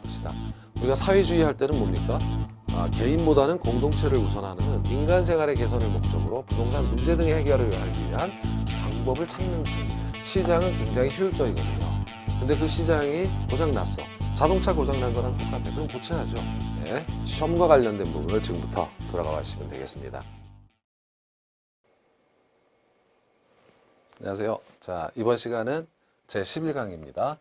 것이다. 우리가 사회주의 할 때는 뭡니까? 개인보다는 공동체를 우선하는 인간 생활의 개선을 목적으로 부동산 문제 등의 해결을 하기 위한 방법을 찾는 시장은 굉장히 효율적이거든요. 근데 그 시장이 고장났어. 자동차 고장난 거랑 똑같아. 그럼 고쳐야죠. 네. 시험과 관련된 부분을 지금부터 돌아가 보시면 되겠습니다. 안녕하세요. 자, 이번 시간은 제 11강입니다.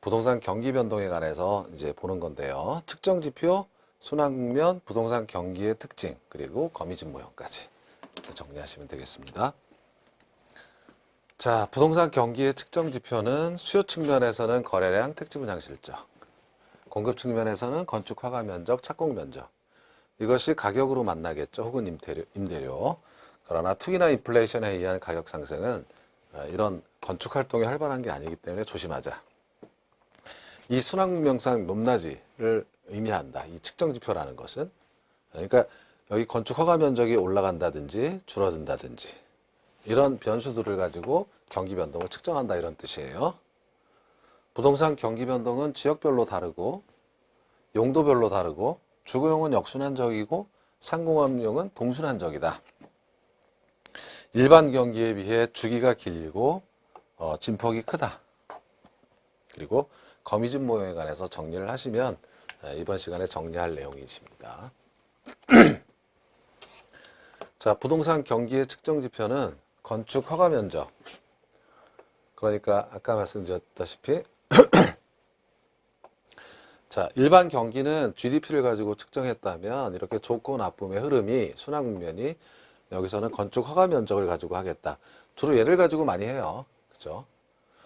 부동산 경기 변동에 관해서 이제 보는 건데요. 특정 지표, 순환국면, 부동산 경기의 특징, 그리고 거미집 모형까지 정리하시면 되겠습니다. 자, 부동산 경기의 특정 지표는 수요 측면에서는 거래량, 택지분양 실적, 공급 측면에서는 건축 허가 면적, 착공 면적. 이것이 가격으로 만나겠죠. 혹은 임대료. 그러나 투기나 인플레이션에 의한 가격 상승은 이런 건축 활동이 활발한 게 아니기 때문에 조심하자. 이 순환국면상 높낮이를 의미한다. 이 측정 지표라는 것은. 그러니까 여기 건축 허가 면적이 올라간다든지 줄어든다든지 이런 변수들을 가지고 경기 변동을 측정한다 이런 뜻이에요. 부동산 경기 변동은 지역별로 다르고 용도별로 다르고 주거용은 역순환적이고 상공업용은 동순환적이다. 일반 경기에 비해 주기가 길고 진폭이 크다. 그리고 거미집 모형에 관해서 정리를 하시면 이번 시간에 정리할 내용이십니다. 자, 부동산 경기의 측정 지표는 건축 허가 면적. 그러니까 아까 말씀드렸다시피 자, 일반 경기는 GDP를 가지고 측정했다면 이렇게 좋고 나쁨의 흐름이 순환국면이 여기서는 건축 허가 면적을 가지고 하겠다. 주로 얘를 가지고 많이 해요. 그죠?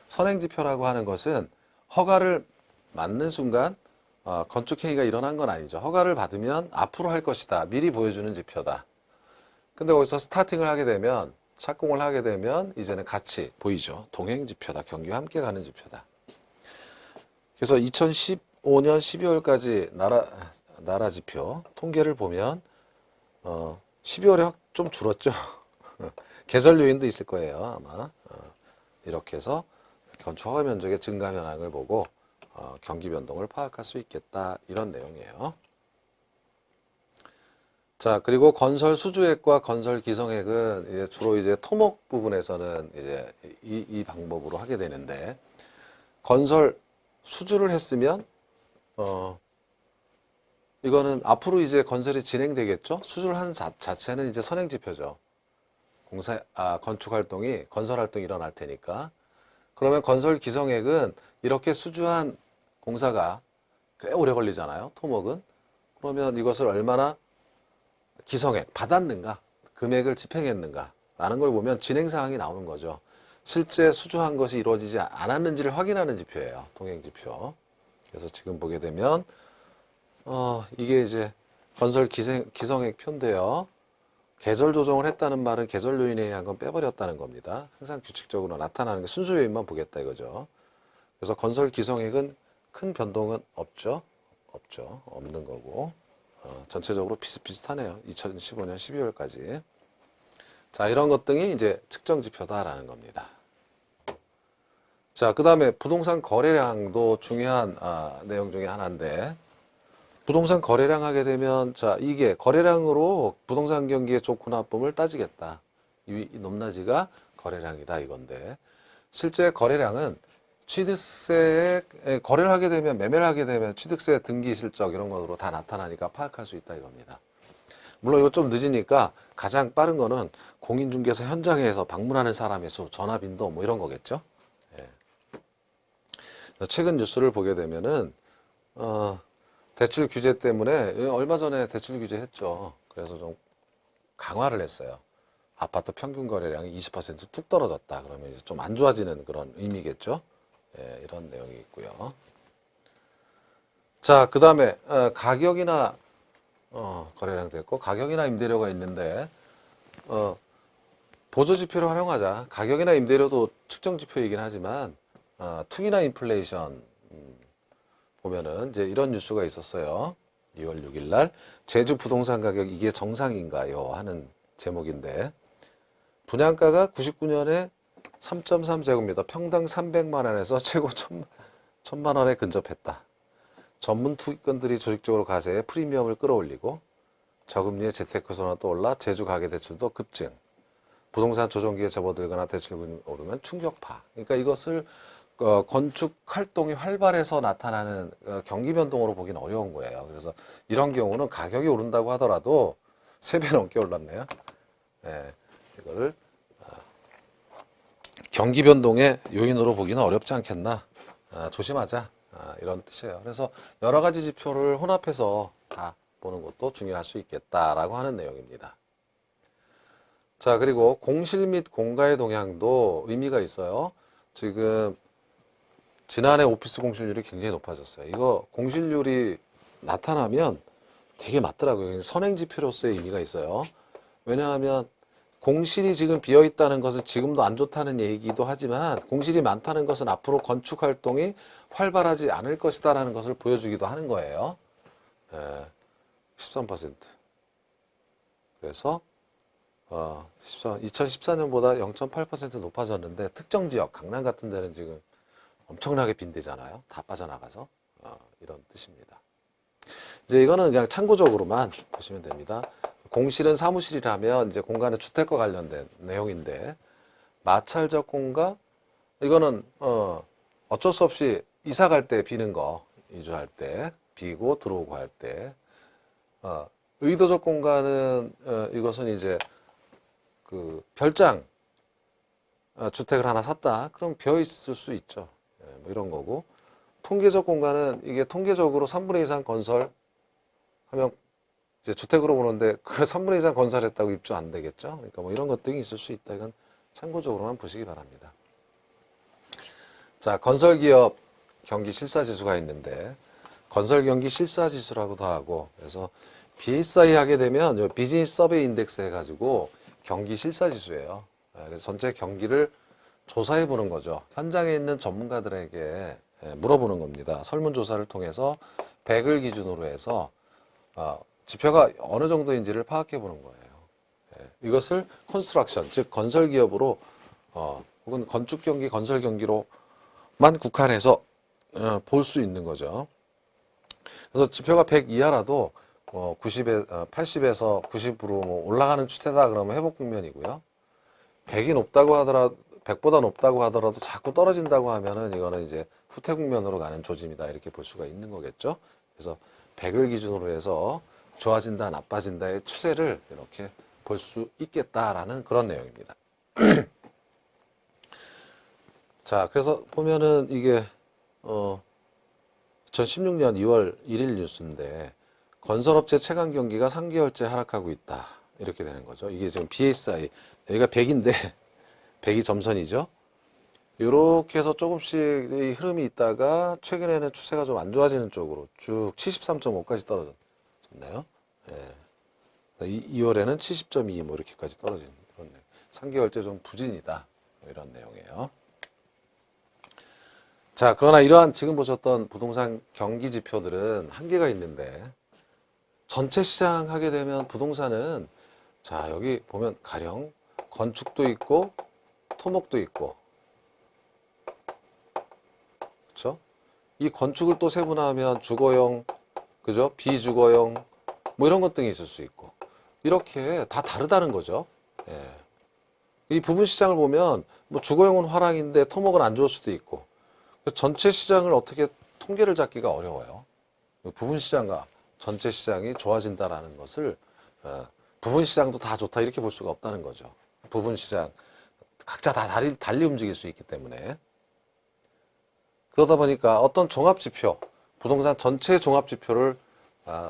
선행지표라고 하는 것은 허가를 맞는 순간 건축 행위가 일어난 건 아니죠. 허가를 받으면 앞으로 할 것이다. 미리 보여주는 지표다. 근데 거기서 스타팅을 하게 되면 착공을 하게 되면 이제는 같이 보이죠. 동행지표다. 경기와 함께 가는 지표다. 그래서 2015년 12월까지 나라 지표 통계를 보면 12월에 좀 줄었죠. 계절 요인도 있을 거예요. 아마 이렇게 해서 건축 허가 면적의 증가 현황을 보고 경기 변동을 파악할 수 있겠다 이런 내용이에요. 자, 그리고 건설 수주액과 건설 기성액은 이제 주로 이제 토목 부분에서는 이제 이 방법으로 하게 되는데 건설 수주를 했으면 이거는 앞으로 이제 건설이 진행되겠죠. 수주를 한 자체는 이제 선행지표죠. 건축 활동이 건설 활동이 일어날 테니까. 그러면 건설 기성액은 이렇게 수주한 공사가 꽤 오래 걸리잖아요. 토목은. 그러면 이것을 얼마나 기성액 받았는가, 금액을 집행했는가 라는 걸 보면 진행 사항이 나오는 거죠. 실제 수주한 것이 이루어지지 않았는지를 확인하는 지표예요. 동행지표. 그래서 지금 보게 되면 이게 이제 건설 기성액 표인데요. 계절 조정을 했다는 말은 계절 요인에 의한 건 빼버렸다는 겁니다. 항상 규칙적으로 나타나는 게 순수 요인만 보겠다 이거죠. 그래서 건설 기성액은 큰 변동은 없죠. 없는 거고. 전체적으로 비슷비슷하네요. 2015년 12월까지. 자, 이런 것 등이 이제 측정 지표다라는 겁니다. 자, 그 다음에 부동산 거래량도 중요한 내용 중에 하나인데 부동산 거래량 하게 되면 자, 이게 거래량으로 부동산 경기의 좋고 나쁨을 따지겠다. 이 높낮이가 거래량이다 이건데 실제 거래량은 취득세에 거래를 하게 되면 매매를 하게 되면 취득세 등기 실적 이런 것으로 다 나타나니까 파악할 수 있다 이겁니다. 물론 이거 좀 늦으니까 가장 빠른 거는 공인중개사 현장에서 방문하는 사람의 수, 전화 빈도 뭐 이런 거겠죠. 예. 최근 뉴스를 보게 되면은 대출 규제 때문에 얼마 전에 대출 규제 했죠. 그래서 좀 강화를 했어요. 아파트 평균 거래량이 20% 뚝 떨어졌다. 그러면 이제 좀 안 좋아지는 그런 의미겠죠. 예, 이런 내용이 있고요. 자, 그 다음에 가격이나 거래량 됐고 가격이나 임대료가 있는데 보조지표를 활용하자. 가격이나 임대료도 측정지표이긴 하지만 투기나 인플레이션 보면은 이제 이런 뉴스가 있었어요. 2월 6일 날 제주 부동산 가격 이게 정상인가요? 하는 제목인데 분양가가 99년에 3.3제곱미터 평당 300만 원에서 최고 1000만 원에 근접했다. 전문 투기꾼들이 조직적으로 가세해 프리미엄을 끌어올리고 저금리의 재테크 선호도 올라 제주 가계대출도 급증. 부동산 조정기에 접어들거나 대출금이 오르면 충격파. 그러니까 이것을 건축 활동이 활발해서 나타나는 경기 변동으로 보기는 어려운 거예요. 그래서 이런 경우는 가격이 오른다고 하더라도 3배 넘게 올랐네요. 네, 이거를 경기 변동의 요인으로 보기는 어렵지 않겠나. 조심하자. 이런 뜻이에요. 그래서 여러 가지 지표를 혼합해서 다 보는 것도 중요할 수 있겠다라고 하는 내용입니다. 자, 그리고 공실 및 공가의 동향도 의미가 있어요. 지금 지난해 오피스 공실률이 굉장히 높아졌어요. 이거 공실률이 나타나면 되게 맞더라고요. 선행지표로서의 의미가 있어요. 왜냐하면 공실이 지금 비어있다는 것은 지금도 안 좋다는 얘기도 하지만 공실이 많다는 것은 앞으로 건축 활동이 활발하지 않을 것이다라는 것을 보여주기도 하는 거예요. 13%. 그래서 2014년보다 0.8% 높아졌는데 특정 지역, 강남 같은 데는 지금 엄청나게 빈대잖아요. 다 빠져나가서 이런 뜻입니다. 이제 이거는 그냥 참고적으로만 보시면 됩니다. 공실은 사무실이라면 이제 공간은 주택과 관련된 내용인데 마찰적 공간 이거는 어쩔 수 없이 이사 갈 때 비는 거 이주할 때 비고 들어오고 할 때 의도적 공간은 이것은 이제 그 별장 주택을 하나 샀다 그럼 비어 있을 수 있죠. 뭐 이런 거고 통계적 공간은 이게 통계적으로 3분의 2 이상 건설하면 이제 주택으로 보는데 그 3분의 2 이상 건설했다고 입주 안 되겠죠. 그러니까 뭐 이런 것들이 있을 수 있다. 이건 참고적으로만 보시기 바랍니다. 자, 건설기업 경기 실사지수가 있는데 건설 경기 실사지수라고도 하고 그래서 BSI 하게 되면 요 비즈니스 서베이 인덱스 해가지고 경기 실사지수예요. 그래서 전체 경기를 조사해 보는 거죠. 현장에 있는 전문가들에게 물어보는 겁니다. 설문조사를 통해서 100을 기준으로 해서 지표가 어느 정도인지를 파악해 보는 거예요. 이것을 컨스트럭션, 즉 건설 기업으로 혹은 건축 경기, 건설 경기로만 국한해서 볼 수 있는 거죠. 그래서 지표가 100 이하라도 80에서 90으로 뭐 올라가는 추세다 그러면 회복 국면이고요. 100이 높다고 하더라도 100보다 높다고 하더라도 자꾸 떨어진다고 하면은 이거는 이제 후퇴 국면으로 가는 조짐이다 이렇게 볼 수가 있는 거겠죠. 그래서 100을 기준으로 해서 좋아진다, 나빠진다의 추세를 이렇게 볼 수 있겠다라는 그런 내용입니다. 자, 그래서 보면은 이게 2016년 2월 1일 뉴스인데 건설업체 체감 경기가 3개월째 하락하고 있다. 이렇게 되는 거죠. 이게 지금 BSI 여기가 100인데 100이 점선이죠. 이렇게 해서 조금씩 이 흐름이 있다가 최근에는 추세가 좀 안 좋아지는 쪽으로 쭉 73.5까지 떨어졌나요? 예. 2월에는 70.2 뭐 이렇게까지 떨어지는 그런 내용. 3개월째 좀 부진이다. 뭐 이런 내용이에요. 자, 그러나 이러한 지금 보셨던 부동산 경기 지표들은 한계가 있는데 전체 시장 하게 되면 부동산은 자, 여기 보면 가령 건축도 있고 토목도 있고 그렇죠? 이 건축을 또 세분화하면 주거용, 그죠? 비주거용 뭐 이런 것 등이 있을 수 있고 이렇게 다 다르다는 거죠. 예. 이 부분 시장을 보면 뭐 주거용은 화랑인데 토목은 안 좋을 수도 있고 전체 시장을 어떻게 통계를 잡기가 어려워요. 부분 시장과 전체 시장이 좋아진다라는 것을 부분 시장도 다 좋다 이렇게 볼 수가 없다는 거죠. 부분 시장 각자 다 달리 움직일 수 있기 때문에 그러다 보니까 어떤 종합지표, 부동산 전체 종합지표를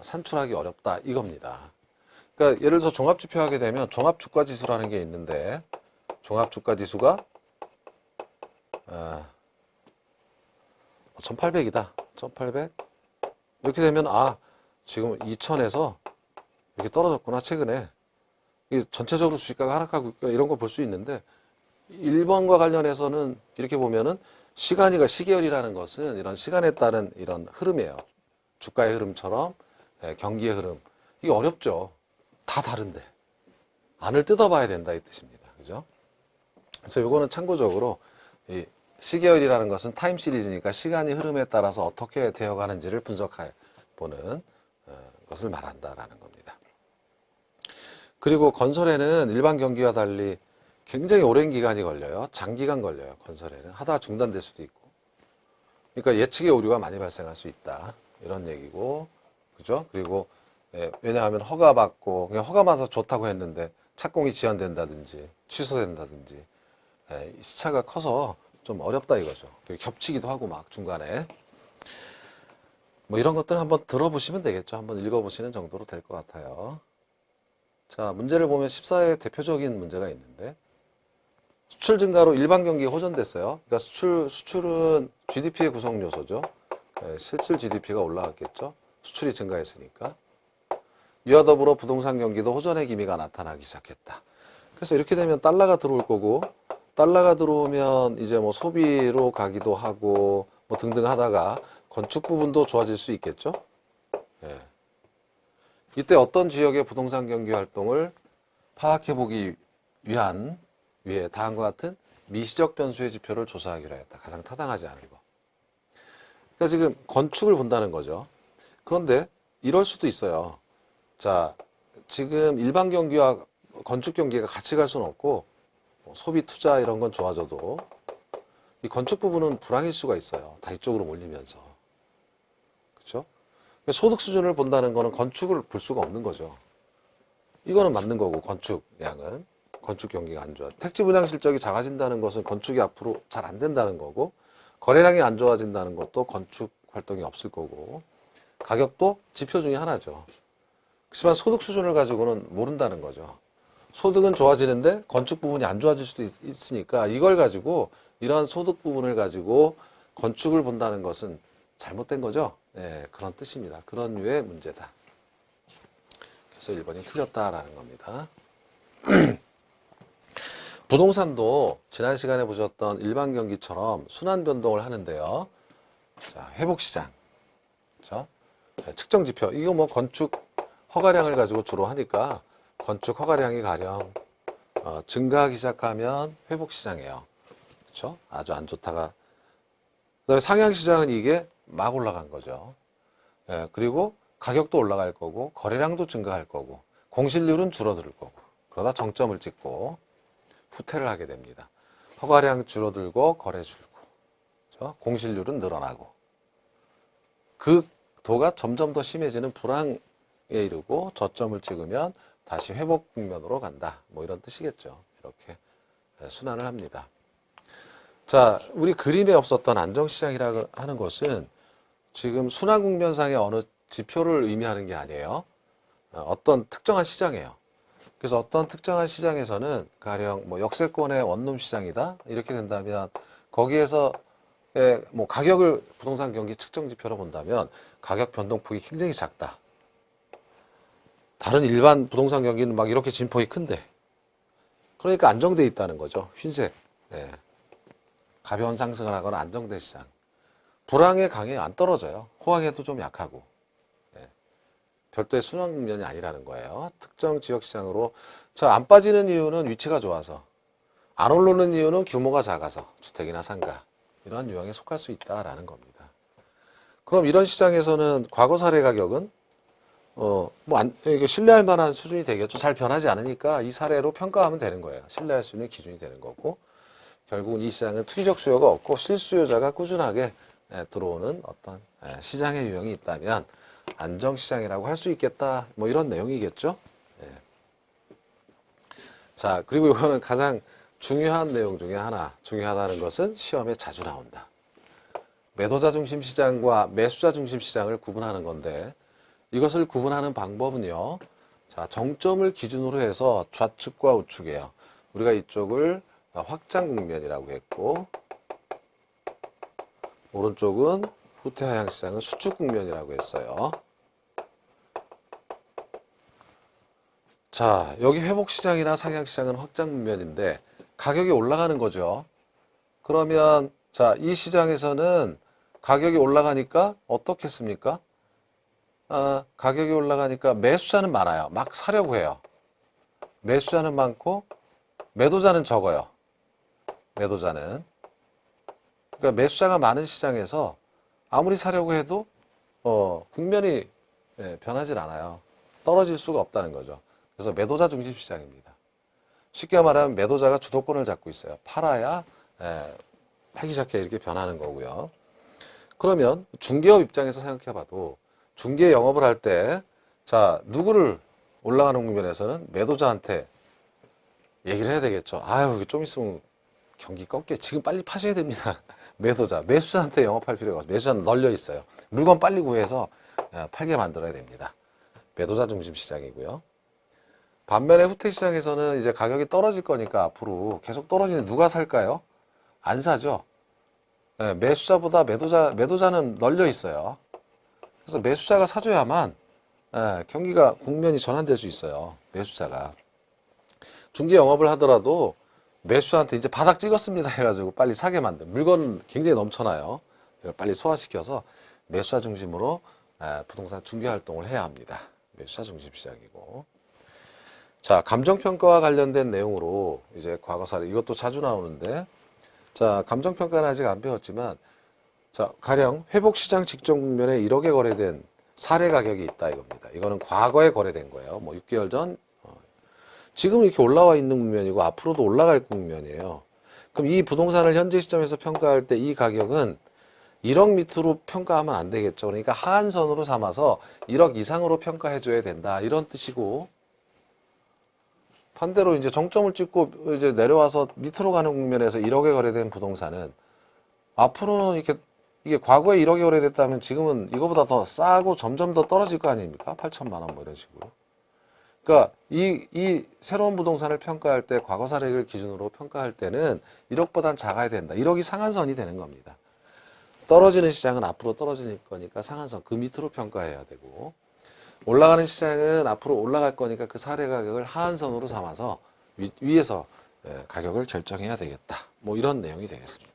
산출하기 어렵다 이겁니다. 그러니까 예를 들어서 종합지표 하게 되면 종합주가지수라는 게 있는데 종합주가지수가 1800이다. 1800 이렇게 되면 지금 2000에서 이렇게 떨어졌구나 최근에 전체적으로 주식가가 하락하고 있구나 이런 거 볼 수 있는데 1번과 관련해서는 이렇게 보면은 시계열이라는 것은 이런 시간에 따른 이런 흐름이에요. 주가의 흐름처럼 경기의 흐름 이게 어렵죠. 다 다른데 안을 뜯어봐야 된다 이 뜻입니다. 그죠? 그래서 요거는 참고적으로 시계열이라는 것은 타임 시리즈니까 시간이 흐름에 따라서 어떻게 되어가는지를 분석해 보는 것을 말한다라는 겁니다. 그리고 건설에는 일반 경기와 달리 굉장히 오랜 기간이 걸려요. 장기간 걸려요. 건설에는 하다가 중단될 수도 있고. 그러니까 예측의 오류가 많이 발생할 수 있다. 이런 얘기고, 그죠? 그리고 왜냐하면 허가 받고 그냥 허가 받아서 좋다고 했는데 착공이 지연된다든지 취소된다든지 시차가 커서 좀 어렵다 이거죠. 겹치기도 하고 막 중간에 뭐 이런 것들 한번 들어보시면 되겠죠. 한번 읽어보시는 정도로 될 것 같아요. 자, 문제를 보면 14의 대표적인 문제가 있는데 수출 증가로 일반 경기가 호전됐어요. 그러니까 수출은 GDP의 구성 요소죠. 실질 GDP가 올라갔겠죠. 수출이 증가했으니까. 이와 더불어 부동산 경기도 호전의 기미가 나타나기 시작했다. 그래서 이렇게 되면 달러가 들어올 거고, 달러가 들어오면 이제 뭐 소비로 가기도 하고 뭐 등등 하다가 건축 부분도 좋아질 수 있겠죠. 예. 이때 어떤 지역의 부동산 경기 활동을 파악해 보기 위해 다음과 같은 미시적 변수의 지표를 조사하기로 했다. 가장 타당하지 않은 거. 그러니까 지금 건축을 본다는 거죠. 그런데 이럴 수도 있어요. 자, 지금 일반 경기와 건축 경기가 같이 갈 수는 없고 소비 투자 이런 건 좋아져도 이 건축 부분은 불황일 수가 있어요. 다 이쪽으로 몰리면서. 그렇죠? 소득 수준을 본다는 거는 건축을 볼 수가 없는 거죠. 이거는 맞는 거고 건축량은 건축 경기가 안 좋아. 택지 분양 실적이 작아진다는 것은 건축이 앞으로 잘 안 된다는 거고 거래량이 안 좋아진다는 것도 건축 활동이 없을 거고 가격도 지표 중에 하나죠. 그렇지만 소득 수준을 가지고는 모른다는 거죠. 소득은 좋아지는데 건축 부분이 안 좋아질 수도 있으니까 이걸 가지고 이러한 소득 부분을 가지고 건축을 본다는 것은 잘못된 거죠. 네, 그런 뜻입니다. 그런 류의 문제다. 그래서 1번이 틀렸다라는 겁니다. 부동산도 지난 시간에 보셨던 일반 경기처럼 순환 변동을 하는데요. 자, 회복시장. 그렇죠? 측정 지표. 이거 뭐 건축 허가량을 가지고 주로 하니까 건축 허가량이 가령 증가하기 시작하면 회복시장이에요. 그렇죠? 아주 안 좋다가 그다음에 상향시장은 이게 막 올라간 거죠. 예, 그리고 가격도 올라갈 거고 거래량도 증가할 거고 공실률은 줄어들 거고 그러다 정점을 찍고 후퇴를 하게 됩니다. 허가량 줄어들고 거래 줄고 그렇죠? 공실률은 늘어나고 그 도가 점점 더 심해지는 불황에 이르고 저점을 찍으면 다시 회복 국면으로 간다. 뭐 이런 뜻이겠죠. 이렇게 순환을 합니다. 자, 우리 그림에 없었던 안정시장이라고 하는 것은 지금 순환 국면상의 어느 지표를 의미하는 게 아니에요. 어떤 특정한 시장이에요. 그래서 어떤 특정한 시장에서는 가령 뭐 역세권의 원룸 시장이다 이렇게 된다면 거기에서 뭐 가격을 부동산 경기 측정 지표로 본다면 가격 변동폭이 굉장히 작다. 다른 일반 부동산 경기는 막 이렇게 진폭이 큰데 그러니까 안정돼 있다는 거죠. 흰색. 예. 가벼운 상승을 하거나 안정된 시장. 불황에 강해 안 떨어져요. 호황에도 좀 약하고. 예. 별도의 순환 국면이 아니라는 거예요. 특정 지역 시장으로. 자, 안 빠지는 이유는 위치가 좋아서. 안 오르는 이유는 규모가 작아서. 주택이나 상가. 이런 유형에 속할 수 있다라는 겁니다. 그럼 이런 시장에서는 과거 사례 가격은 이게 신뢰할 만한 수준이 되겠죠. 잘 변하지 않으니까 이 사례로 평가하면 되는 거예요. 신뢰할 수 있는 기준이 되는 거고. 결국은 이 시장은 투기적 수요가 없고 실수요자가 꾸준하게 들어오는 어떤 시장의 유형이 있다면 안정시장이라고 할 수 있겠다. 뭐 이런 내용이겠죠. 자, 그리고 이거는 가장 중요한 내용 중에 하나. 중요하다는 것은 시험에 자주 나온다. 매도자 중심 시장과 매수자 중심 시장을 구분하는 건데 이것을 구분하는 방법은요. 자, 정점을 기준으로 해서 좌측과 우측이에요. 우리가 이쪽을 확장 국면이라고 했고 오른쪽은 후퇴 하향 시장은 수축 국면이라고 했어요. 자, 여기 회복 시장이나 상향 시장은 확장 국면인데 가격이 올라가는 거죠. 그러면 자, 이 시장에서는 가격이 올라가니까 어떻겠습니까? 가격이 올라가니까 매수자는 많아요. 막 사려고 해요. 매수자는 많고 매도자는 적어요. 매도자는. 그러니까 매수자가 많은 시장에서 아무리 사려고 해도 국면이 변하질 않아요. 떨어질 수가 없다는 거죠. 그래서 매도자 중심 시장입니다. 쉽게 말하면 매도자가 주도권을 잡고 있어요. 팔아야 팔기 시작해 이렇게 변하는 거고요. 그러면 중개업 입장에서 생각해 봐도 중개 영업을 할 때 자, 누구를 올라가는 국면에서는 매도자한테 얘기를 해야 되겠죠. 아유, 좀 있으면 경기 꺾게. 지금 빨리 파셔야 됩니다. 매도자. 매수자한테 영업할 필요가 없어요. 매수자는 널려 있어요. 물건 빨리 구해서 팔게 만들어야 됩니다. 매도자 중심 시장이고요. 반면에 후퇴 시장에서는 이제 가격이 떨어질 거니까 앞으로 계속 떨어지는 누가 살까요? 안 사죠. 매수자보다 매도자는 널려 있어요. 그래서 매수자가 사줘야만 경기가 국면이 전환될 수 있어요. 매수자가. 중개 영업을 하더라도 매수자한테 이제 바닥 찍었습니다 해가지고 빨리 사게 만든 물건 굉장히 넘쳐나요. 빨리 소화시켜서 매수자 중심으로 부동산 중개 활동을 해야 합니다. 매수자 중심 시장이고. 자, 감정평가와 관련된 내용으로 이제 과거 사례 이것도 자주 나오는데 자, 감정평가는 아직 안 배웠지만 자, 가령 회복시장 직전 국면에 1억에 거래된 사례 가격이 있다 이겁니다. 이거는 과거에 거래된 거예요. 뭐 6개월 전 지금 이렇게 올라와 있는 국면이고 앞으로도 올라갈 국면이에요. 그럼 이 부동산을 현재 시점에서 평가할 때 이 가격은 1억 밑으로 평가하면 안 되겠죠. 그러니까 하한선으로 삼아서 1억 이상으로 평가해 줘야 된다. 이런 뜻이고 반대로 이제 정점을 찍고 이제 내려와서 밑으로 가는 국면에서 1억에 거래된 부동산은 앞으로는 이게 과거에 1억에 거래됐다면 지금은 이거보다 더 싸고 점점 더 떨어질 거 아닙니까? 8천만 원 뭐 이런 식으로. 그러니까 이 새로운 부동산을 평가할 때 과거 사례를 기준으로 평가할 때는 1억보단 작아야 된다. 1억이 상한선이 되는 겁니다. 떨어지는 시장은 앞으로 떨어질 거니까 상한선 그 밑으로 평가해야 되고 올라가는 시장은 앞으로 올라갈 거니까 그 사례 가격을 하한선으로 삼아서 위에서 가격을 결정해야 되겠다. 뭐 이런 내용이 되겠습니다.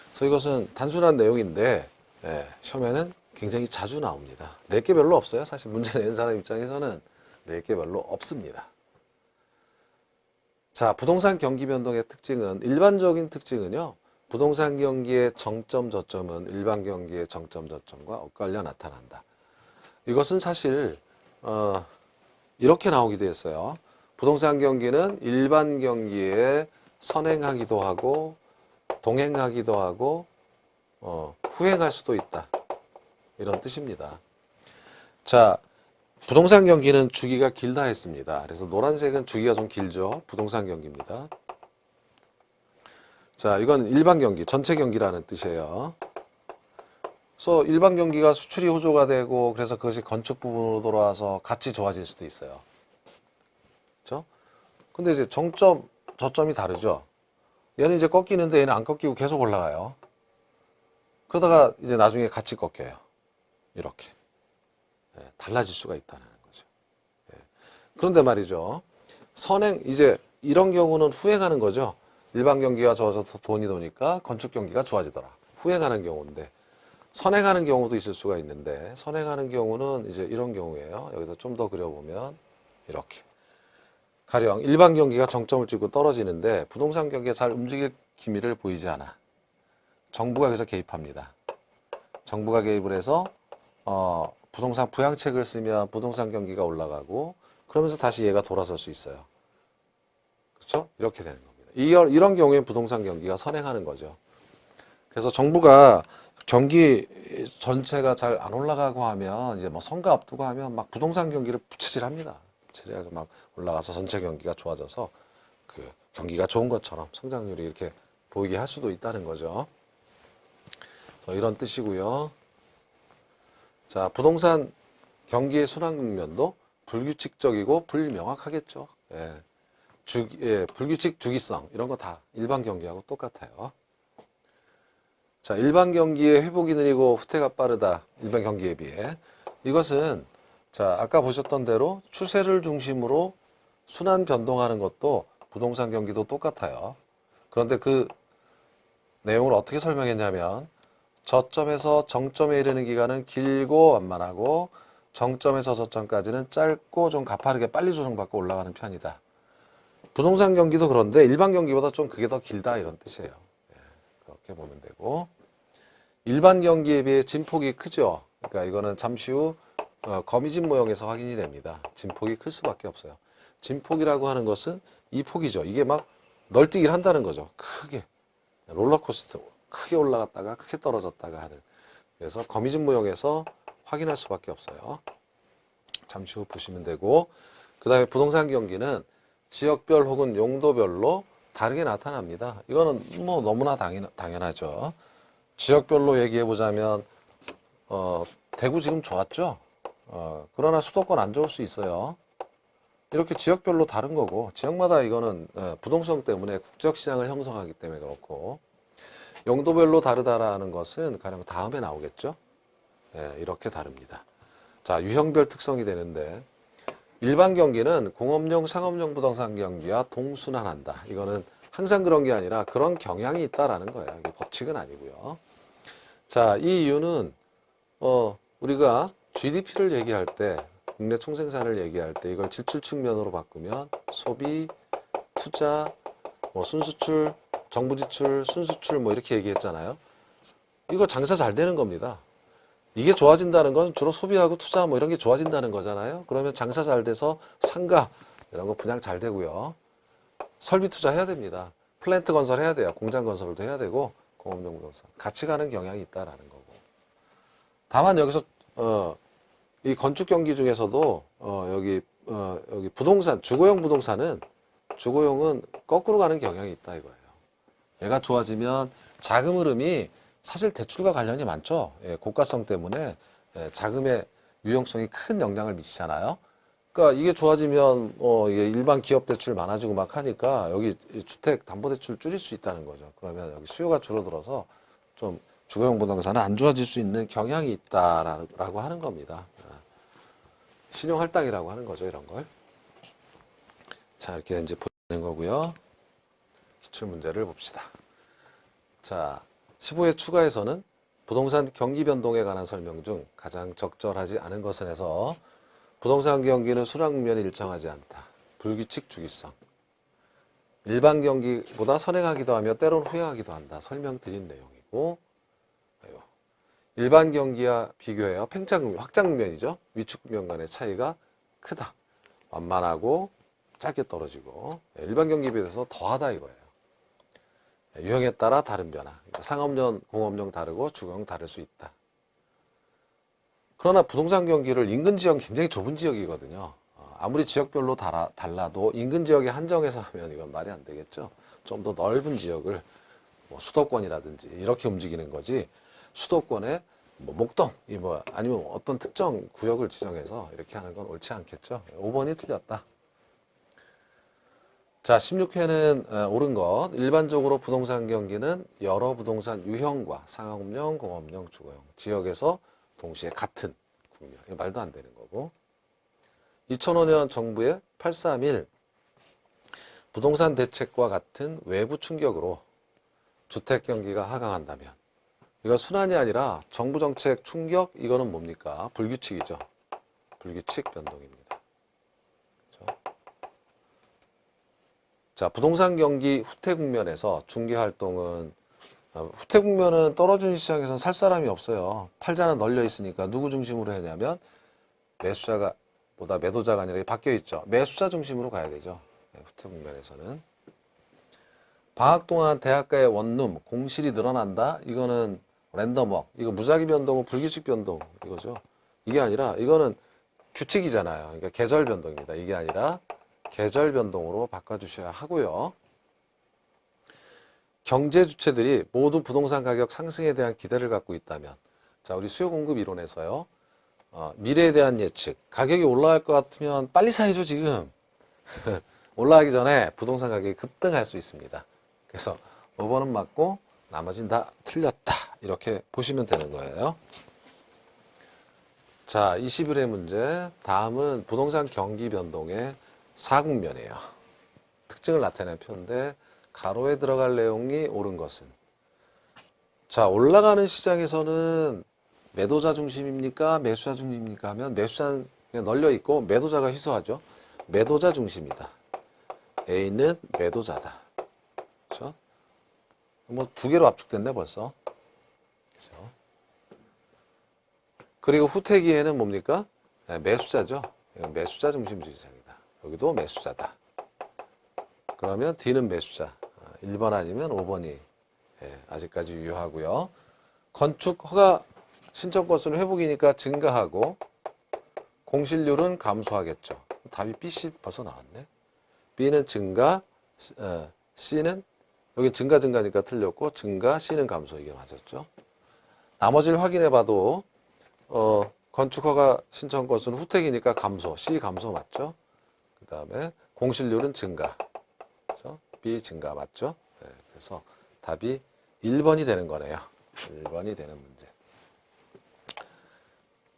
그래서 이것은 단순한 내용인데 시험에는 굉장히 자주 나옵니다. 낼 게 별로 없어요. 사실 문제 낸 사람 입장에서는 낼 게 별로 없습니다. 자, 부동산 경기 변동의 특징은 일반적인 특징은요. 부동산 경기의 정점 저점은 일반 경기의 정점 저점과 엇갈려 나타난다. 이것은 사실 이렇게 나오기도 했어요. 부동산 경기는 일반 경기에 선행하기도 하고 동행하기도 하고 후행할 수도 있다. 이런 뜻입니다. 자, 부동산 경기는 주기가 길다 했습니다. 그래서 노란색은 주기가 좀 길죠. 부동산 경기입니다. 자, 이건 일반 경기, 전체 경기라는 뜻이에요. 그래서 일반 경기가 수출이 호조가 되고 그래서 그것이 건축 부분으로 돌아와서 같이 좋아질 수도 있어요. 그렇죠? 근데 이제 정점, 저점이 다르죠. 얘는 이제 꺾이는데 얘는 안 꺾이고 계속 올라가요. 그러다가 이제 나중에 같이 꺾여요. 이렇게. 달라질 수가 있다는 거죠. 그런데 말이죠. 선행, 이제 이런 경우는 후행하는 거죠. 일반 경기가 좋아져서 돈이 도니까 건축 경기가 좋아지더라. 후행하는 경우인데 선행하는 경우도 있을 수가 있는데 선행하는 경우는 이제 이런 경우예요. 여기다 좀 더 그려보면 이렇게. 가령 일반 경기가 정점을 찍고 떨어지는데 부동산 경기가 잘 움직일 기미를 보이지 않아. 정부가 여기서 개입합니다. 정부가 개입을 해서 부동산 부양책을 쓰면 부동산 경기가 올라가고 그러면서 다시 얘가 돌아설 수 있어요. 그렇죠? 이렇게 되는 겁니다. 이런 경우에 부동산 경기가 선행하는 거죠. 그래서 정부가 경기 전체가 잘 안 올라가고 하면 이제 뭐 선거 앞두고 하면 막 부동산 경기를 부채질합니다. 부채질해서 막 올라가서 전체 경기가 좋아져서 그 경기가 좋은 것처럼 성장률이 이렇게 보이게 할 수도 있다는 거죠. 그래서 이런 뜻이고요. 자, 부동산 경기의 순환 국면도 불규칙적이고 불명확하겠죠. 불규칙 주기성 이런 거 다 일반 경기하고 똑같아요. 자, 일반 경기의 회복이 느리고 후퇴가 빠르다. 일반 경기에 비해. 이것은 자, 아까 보셨던 대로 추세를 중심으로 순환 변동하는 것도 부동산 경기도 똑같아요. 그런데 그 내용을 어떻게 설명했냐면 저점에서 정점에 이르는 기간은 길고 완만하고 정점에서 저점까지는 짧고 좀 가파르게 빨리 조정받고 올라가는 편이다. 부동산 경기도 그런데 일반 경기보다 좀 그게 더 길다 이런 뜻이에요. 그렇게. 이렇게 보면 되고, 일반 경기에 비해 진폭이 크죠. 그러니까 이거는 잠시 후 거미진 모형에서 확인이 됩니다. 진폭이 클 수밖에 없어요. 진폭이라고 하는 것은 이 폭이죠. 이게 막 널뛰기를 한다는 거죠. 크게. 롤러코스터. 크게 올라갔다가 크게 떨어졌다가 하는. 그래서 거미진 모형에서 확인할 수밖에 없어요. 잠시 후 보시면 되고, 그 다음에 부동산 경기는 지역별 혹은 용도별로 다르게 나타납니다. 이거는 뭐 너무나 당연하죠. 지역별로 얘기해 보자면 대구 지금 좋았죠. 그러나 수도권 안 좋을 수 있어요. 이렇게 지역별로 다른 거고, 지역마다 이거는 부동성 때문에 국적 시장을 형성하기 때문에 그렇고, 용도별로 다르다라는 것은 가령 다음에 나오겠죠. 이렇게 다릅니다. 자, 유형별 특성이 되는데, 일반 경기는 공업용, 상업용 부동산 경기와 동순환한다. 이거는 항상 그런 게 아니라 그런 경향이 있다라는 거예요. 이게 법칙은 아니고요. 자, 이 이유는 우리가 GDP를 얘기할 때, 국내 총생산을 얘기할 때 이걸 지출 측면으로 바꾸면 소비, 투자, 뭐 순수출, 정부 지출, 순수출 뭐 이렇게 얘기했잖아요. 이거 장사 잘 되는 겁니다. 이게 좋아진다는 건 주로 소비하고 투자 뭐 이런 게 좋아진다는 거잖아요. 그러면 장사 잘 돼서 상가 이런 거 분양 잘 되고요. 설비 투자해야 됩니다. 플랜트 건설해야 돼요. 공장 건설도 해야 되고 공업용 부동산 같이 가는 경향이 있다라는 거고. 다만 여기서 이 건축 경기 중에서도 여기 부동산 주거용 부동산은 주거용은 거꾸로 가는 경향이 있다 이거예요. 얘가 좋아지면 자금 흐름이 사실 대출과 관련이 많죠. 고가성 때문에 자금의 유용성이 큰 영향을 미치잖아요. 그러니까 이게 좋아지면 이게 일반 기업 대출 많아지고 막 하니까 여기 주택 담보 대출 줄일 수 있다는 거죠. 그러면 여기 수요가 줄어들어서 좀 주거용 부동산은 안 좋아질 수 있는 경향이 있다라고 하는 겁니다. 신용 할당이라고 하는 거죠, 이런 걸. 자, 이렇게 이제 보는 거고요. 기출 문제를 봅시다. 자, 15회 추가에서는 부동산 경기 변동에 관한 설명 중 가장 적절하지 않은 것은 해서 부동산 경기는 수락 국면이 일정하지 않다. 불규칙 주기성. 일반 경기보다 선행하기도 하며 때론 후행하기도 한다. 설명드린 내용이고, 일반 경기와 비교해야 팽창 확장 국면이죠. 위축 국면 간의 차이가 크다. 완만하고 짧게 떨어지고 일반 경기에 비해서 더하다 이거예요. 유형에 따라 다른 변화. 그러니까 상업용, 공업용 다르고 주거용 다를 수 있다. 그러나 부동산 경기를 인근 지역 굉장히 좁은 지역이거든요. 아무리 지역별로 달라도 인근 지역에 한정해서 하면 이건 말이 안 되겠죠. 좀 더 넓은 지역을 뭐 수도권이라든지 이렇게 움직이는 거지. 수도권에 뭐 목동, 아니면 어떤 특정 구역을 지정해서 이렇게 하는 건 옳지 않겠죠. 5번이 틀렸다. 자, 16회는 옳은 것. 일반적으로 부동산 경기는 여러 부동산 유형과 상업용, 공업용, 주거용, 지역에서 동시에 같은 국면. 이거 말도 안 되는 거고. 2005년 정부의 831 부동산 대책과 같은 외부 충격으로 주택 경기가 하강한다면 이건 순환이 아니라 정부 정책 충격, 이거는 뭡니까? 불규칙이죠. 불규칙 변동입니다. 그렇죠? 자, 부동산 경기 후퇴 국면에서 중개 활동은 후퇴 국면은 떨어지는 시장에서는 살 사람이 없어요. 팔자는 널려 있으니까 누구 중심으로 해냐면 매수자가 보다 매도자가 아니라 바뀌어 있죠. 매수자 중심으로 가야 되죠. 후퇴 국면에서는. 방학 동안 대학가의 원룸, 공실이 늘어난다. 이거는 랜덤워크. 이거 무작위 변동은 불규칙 변동 이거죠. 이게 아니라 이거는 규칙이잖아요. 그러니까 계절 변동입니다. 이게 아니라 계절 변동으로 바꿔주셔야 하고요. 경제 주체들이 모두 부동산 가격 상승에 대한 기대를 갖고 있다면, 자, 우리 수요 공급 이론에서요. 미래에 대한 예측. 가격이 올라갈 것 같으면 빨리 사야죠, 지금. 올라가기 전에 부동산 가격이 급등할 수 있습니다. 그래서 5번은 맞고 나머지는 다 틀렸다. 이렇게 보시면 되는 거예요. 자, 21회 문제. 다음은 부동산 경기 변동의 4국면이에요. 특징을 나타내는 표인데 가로에 들어갈 내용이 옳은 것은, 자, 올라가는 시장에서는 매도자 중심입니까? 매수자 중심입니까? 하면 매수자는 그냥 널려 있고 매도자가 희소하죠. 매도자 중심이다. A는 매도자다. 그렇죠? 뭐 두 개로 압축됐네 벌써. 그죠? 그리고 후퇴기에는 뭡니까? 네, 매수자죠. 이건 매수자 중심주의 시장이다. 여기도 매수자다. 그러면 D는 매수자. 1번 아니면 5번이 아직까지 유효하고요. 건축 허가 신청 건수는 회복이니까 증가하고 공실률은 감소하겠죠. 답이 B, C 벌써 나왔네. B는 증가, C는 여기 증가니까 틀렸고 증가, C는 감소 이게 맞았죠. 나머지를 확인해 봐도 건축 허가 신청 건수는 후퇴기니까 감소, C 감소 맞죠? 그 다음에 공실률은 증가, 그렇죠? B 증가 맞죠? 네, 그래서 답이 1번이 되는 거네요. 1번이 되는 문제.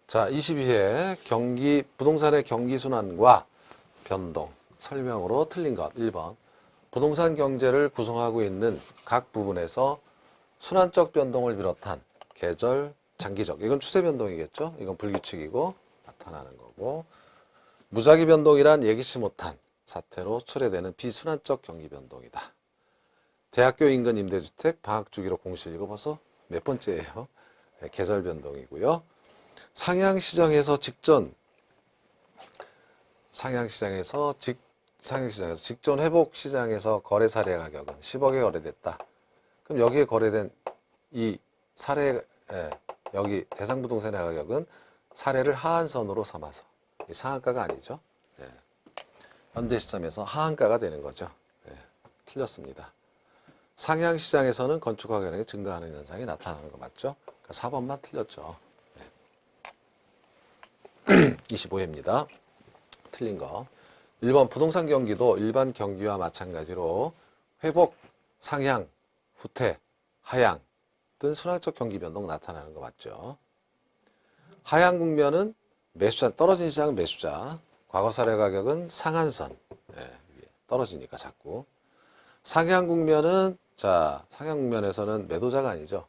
자, 22회 경기 부동산의 경기 순환과 변동 설명으로 틀린 것 1번. 부동산 경제를 구성하고 있는 각 부분에서 순환적 변동을 비롯한 계절, 장기적 이건 추세 변동이겠죠. 이건 불규칙이고 나타나는 거고 무작위 변동이란 예기치 못한 사태로 초래되는 비순환적 경기 변동이다. 대학교 인근 임대주택 방학 주기로 공실 이거 벌써 몇 번째예요. 네, 계절 변동이고요. 상향시장에서 직전 회복 시장에서 거래 사례 가격은 10억에 거래됐다. 그럼 여기에 거래된 이 사례 여기 대상 부동산의 가격은 사례를 하한선으로 삼아서 이 상한가가 아니죠. 예. 현재 시점에서 하한가가 되는 거죠. 예. 틀렸습니다. 상향 시장에서는 건축 가격이 증가하는 현상이 나타나는 거 맞죠? 그러니까 4번만 틀렸죠. 예. 25회입니다. 틀린 거. 1번 부동산 경기도 일반 경기와 마찬가지로 회복, 상향, 후퇴, 하향 등 순환적 경기 변동 나타나는 거 맞죠? 하향 국면은 매수자, 떨어진 시장은 매수자, 과거 사례 가격은 상한선, 떨어지니까 자꾸. 상향 국면은, 상향 국면에서는 매도자가 아니죠.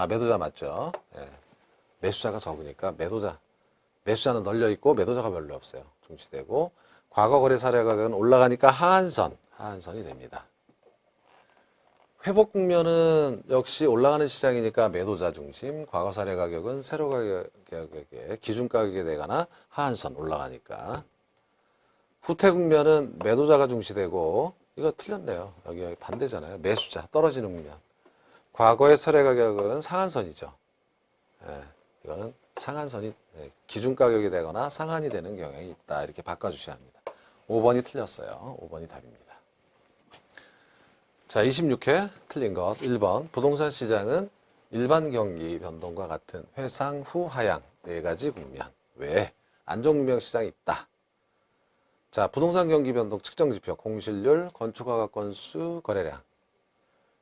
매도자 맞죠? 매수자가 적으니까 매수자는 널려 있고 매도자가 별로 없어요. 중시되고, 과거 거래 사례 가격은 올라가니까 하한선이 됩니다. 회복 국면은 역시 올라가는 시장이니까 매도자 중심, 과거 사례 가격은 세로 가격의 기준 가격에 되거나 하한선 올라가니까. 후퇴 국면은 매도자가 중시되고, 이거 틀렸네요. 여기 반대잖아요. 매수자, 떨어지는 국면. 과거의 사례 가격은 상한선이죠. 이거는 상한선이 기준 가격이 되거나 상한이 되는 경향이 있다. 이렇게 바꿔주셔야 합니다. 5번이 틀렸어요. 5번이 답입니다. 자, 26회 틀린 것 1번 부동산 시장은 일반 경기 변동과 같은 회상 후 하향 4가지 국면 외에 안정 국면 시장이 있다. 자, 부동산 경기 변동 측정 지표 공실률, 건축 허가 건수, 거래량.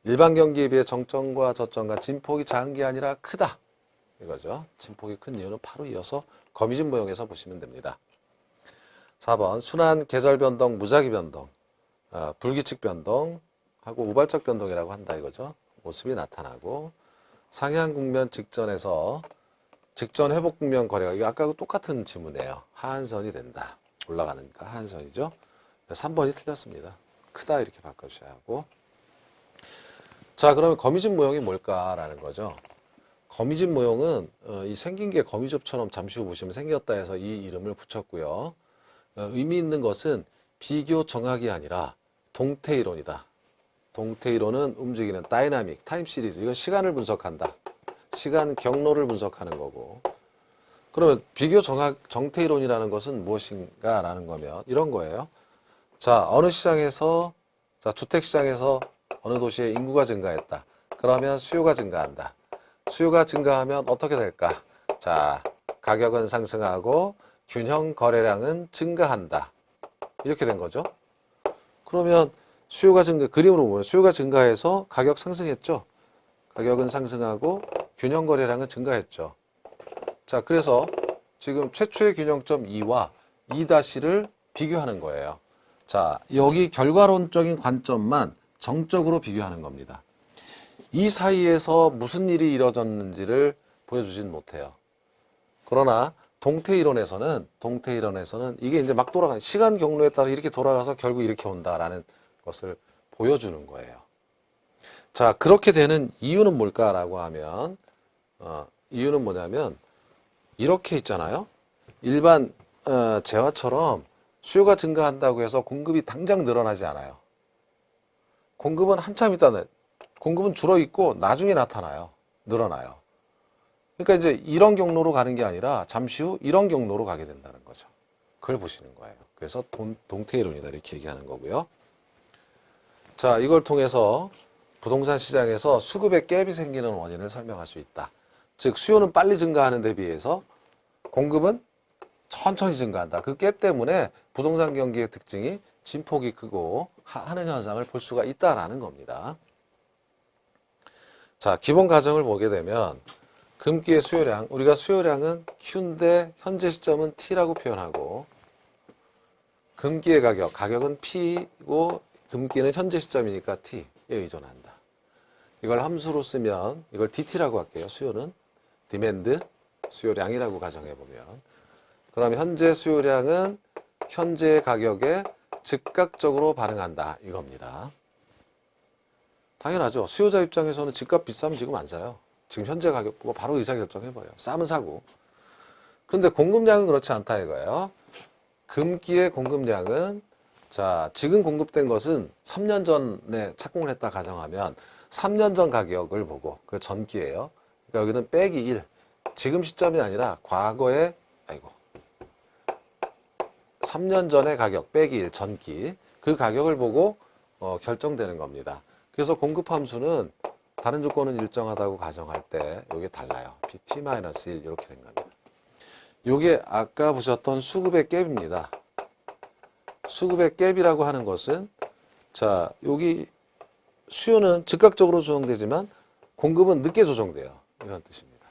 일반 경기에 비해 정점과 저점과 진폭이 작은 게 아니라 크다. 이거죠. 진폭이 큰 이유는 바로 이어서 거미줄 모형에서 보시면 됩니다. 4번 순환 계절 변동, 무작위 변동, 불규칙 변동 하고 우발적 변동이라고 한다 이거죠. 모습이 나타나고 상향 국면 직전에서 직전 회복 국면 거래가 이거 아까 똑같은 지문이에요. 하한선이 된다. 올라가니까 하한선이죠. 3번이 틀렸습니다. 크다 이렇게 바꿔주셔야 하고. 자, 그러면 거미줄 모형이 뭘까라는 거죠. 거미줄 모형은 이 생긴 게 거미줄처럼 잠시 후 보시면 생겼다 해서 이 이름을 붙였고요. 의미 있는 것은 비교 정학이 아니라 동태 이론이다. 동태 이론은 움직이는 다이나믹, 타임 시리즈. 이건 시간을 분석한다. 시간 경로를 분석하는 거고. 그러면 비교 정태 이론이라는 것은 무엇인가라는 거면 이런 거예요. 자, 어느 시장에서, 주택 시장에서 어느 도시에 인구가 증가했다. 그러면 수요가 증가한다. 수요가 증가하면 어떻게 될까? 자, 가격은 상승하고 균형 거래량은 증가한다. 이렇게 된 거죠. 그러면 수요가 증가, 그림으로 보면 수요가 증가해서 가격 상승했죠. 가격은 상승하고 균형 거래량은 증가했죠. 자, 그래서 지금 최초의 균형점 2와 2-를 비교하는 거예요. 자, 여기 결과론적인 관점만 정적으로 비교하는 겁니다. 이 사이에서 무슨 일이 이루어졌는지를 보여주진 못해요. 그러나 동태 이론에서는 이게 이제 막 돌아가는 시간 경로에 따라 이렇게 돌아가서 결국 이렇게 온다라는 것을 보여주는 거예요. 자, 그렇게 되는 이유는 뭘까라고 하면, 이유는 뭐냐면, 이렇게 있잖아요. 일반, 재화처럼 수요가 증가한다고 해서 공급이 당장 늘어나지 않아요. 공급은 한참 있다, 공급은 줄어 있고 나중에 나타나요. 늘어나요. 그러니까 이제 이런 경로로 가는 게 아니라 잠시 후 이런 경로로 가게 된다는 거죠. 그걸 보시는 거예요. 그래서 동태이론이다 이렇게 얘기하는 거고요. 자, 이걸 통해서 부동산 시장에서 수급의 갭이 생기는 원인을 설명할 수 있다. 즉 수요는 빨리 증가하는 데 비해서 공급은 천천히 증가한다. 그 갭 때문에 부동산 경기의 특징이 진폭이 크고 하는 현상을 볼 수가 있다라는 겁니다. 자, 기본 가정을 보게 되면 금기의 수요량, 우리가 수요량은 Q인데 현재 시점은 T라고 표현하고 금기의 가격, 가격은 P고 금기는 현재 시점이니까 T에 의존한다. 이걸 함수로 쓰면 이걸 DT라고 할게요. 수요는 디맨드, 수요량이라고 가정해보면 그럼 현재 수요량은 현재 가격에 즉각적으로 반응한다 이겁니다. 당연하죠. 수요자 입장에서는 집값 비싸면 지금 안 사요. 지금 현재 가격 보고 바로 의사결정해봐요. 싸면 사고. 그런데 공급량은 그렇지 않다 이거예요. 금기의 공급량은 자 지금 공급된 것은 3년 전에 착공을 했다 가정하면 3년 전 가격을 보고 그 전기예요. 그러니까 여기는 빼기 1. 지금 시점이 아니라 과거에 3년 전의 가격 빼기 1 전기 그 가격을 보고 결정되는 겁니다. 그래서 공급 함수는 다른 조건은 일정하다고 가정할 때 이게 달라요. PT-1 이렇게 된 겁니다. 이게 아까 보셨던 수급의 갭입니다. 수급의 갭이라고 하는 것은 자 여기 수요는 즉각적으로 조정되지만 공급은 늦게 조정돼요. 이런 뜻입니다.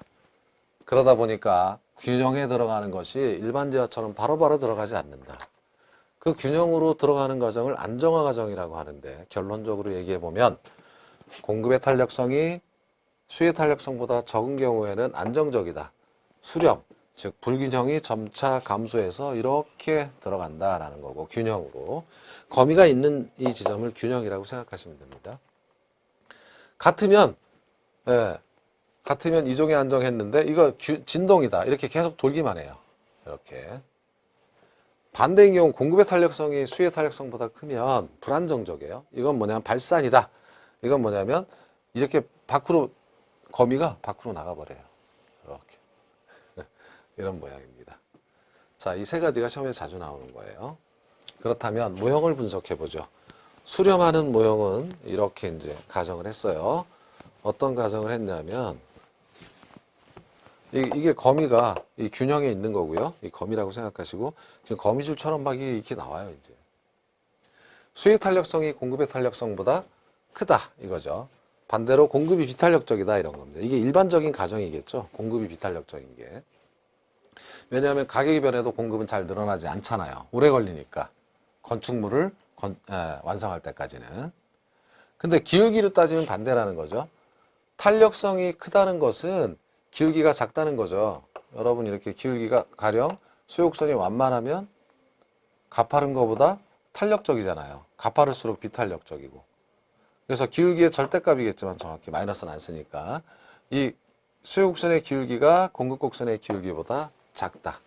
그러다 보니까 균형에 들어가는 것이 일반 재화처럼 바로바로 들어가지 않는다. 그 균형으로 들어가는 과정을 안정화 과정이라고 하는데 결론적으로 얘기해보면 공급의 탄력성이 수요의 탄력성보다 적은 경우에는 안정적이다. 수렴, 즉 불균형이 점차 감소해서 이렇게 들어간다라는 거고 균형으로. 거미가 있는 이 지점을 균형이라고 생각하시면 됩니다. 같으면 이종에 안정했는데 이거 진동이다. 이렇게 계속 돌기만 해요. 이렇게. 반대인 경우 공급의 탄력성이 수요의 탄력성보다 크면 불안정적이에요. 이건 뭐냐면 발산이다. 이건 뭐냐면 이렇게 밖으로 거미가 밖으로 나가버려요. 이렇게. 이런 모양입니다. 자, 이 세 가지가 시험에 자주 나오는 거예요. 그렇다면 모형을 분석해 보죠. 수렴하는 모형은 이렇게 이제 가정을 했어요. 어떤 가정을 했냐면 이게 거미가 이 균형에 있는 거고요. 이 거미라고 생각하시고 지금 거미줄처럼 막 이렇게 나와요. 이제 수요의 탄력성이 공급의 탄력성보다 크다 이거죠. 반대로 공급이 비탄력적이다 이런 겁니다. 이게 일반적인 가정이겠죠. 공급이 비탄력적인 게. 왜냐하면 가격이 변해도 공급은 잘 늘어나지 않잖아요. 오래 걸리니까 건축물을 완성할 때까지는. 근데 기울기로 따지면 반대라는 거죠. 탄력성이 크다는 것은 기울기가 작다는 거죠. 여러분 이렇게 기울기가 가령 수요곡선이 완만하면 가파른 것보다 탄력적이잖아요. 가파를수록 비탄력적이고. 그래서 기울기의 절대값이겠지만 정확히 마이너스는 안 쓰니까 이 수요곡선의 기울기가 공급곡선의 기울기보다 작다.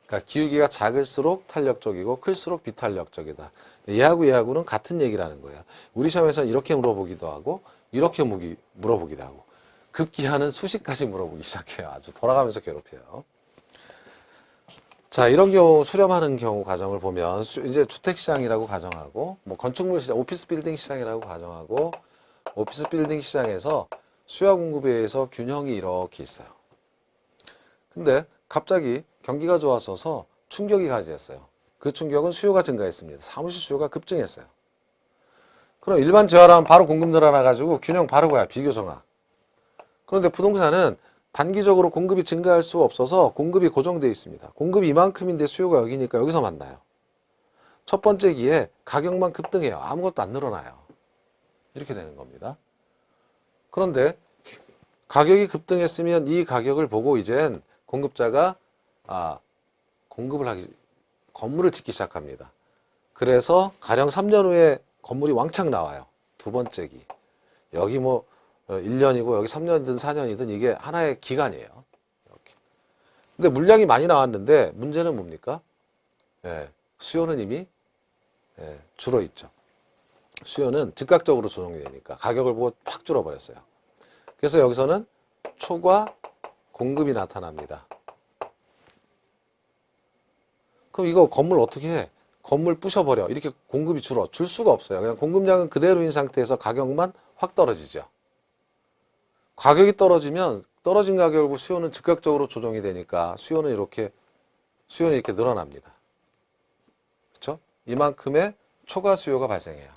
그러니까 기울기가 작을수록 탄력적이고 클수록 비탄력적이다. 얘하고는 같은 얘기라는 거예요. 우리 시험에서는 이렇게 물어보기도 하고 이렇게 물어보기도 하고 급기야는 수식까지 물어보기 시작해요. 아주 돌아가면서 괴롭혀요. 자, 이런 경우 수렴하는 경우 가정을 보면 이제 주택 시장이라고 가정하고 뭐 건축물 시장, 오피스 빌딩 시장이라고 가정하고 오피스 빌딩 시장에서 수요와 공급에 의해서 균형이 이렇게 있어요. 근데 갑자기 경기가 좋아져서 충격이 가지했어요. 그 충격은 수요가 증가했습니다. 사무실 수요가 급증했어요. 그럼 일반 재화라면 바로 공급 늘어나가지고 균형 바로 가요. 비교정학. 그런데 부동산은 단기적으로 공급이 증가할 수 없어서 공급이 고정되어 있습니다. 공급이 이만큼인데 수요가 여기니까 여기서 만나요. 첫 번째 기에 가격만 급등해요. 아무것도 안 늘어나요. 이렇게 되는 겁니다. 그런데 가격이 급등했으면 이 가격을 보고 이젠 공급자가 건물을 짓기 시작합니다. 그래서 가령 3년 후에 건물이 왕창 나와요. 두 번째 기. 여기 뭐 1년이고 여기 3년이든 4년이든 이게 하나의 기간이에요. 이렇게. 근데 물량이 많이 나왔는데 문제는 뭡니까? 예, 수요는 이미 줄어 있죠. 수요는 즉각적으로 조정이 되니까 가격을 보고 확 줄어버렸어요. 그래서 여기서는 초과 공급이 나타납니다. 그럼 이거 건물 어떻게 해? 건물 부셔버려. 이렇게 공급이 줄 수가 없어요. 그냥 공급량은 그대로인 상태에서 가격만 확 떨어지죠. 가격이 떨어지면 떨어진 가격을 보고 수요는 즉각적으로 조정이 되니까 수요는 이렇게 늘어납니다. 그렇죠? 이만큼의 초과 수요가 발생해요.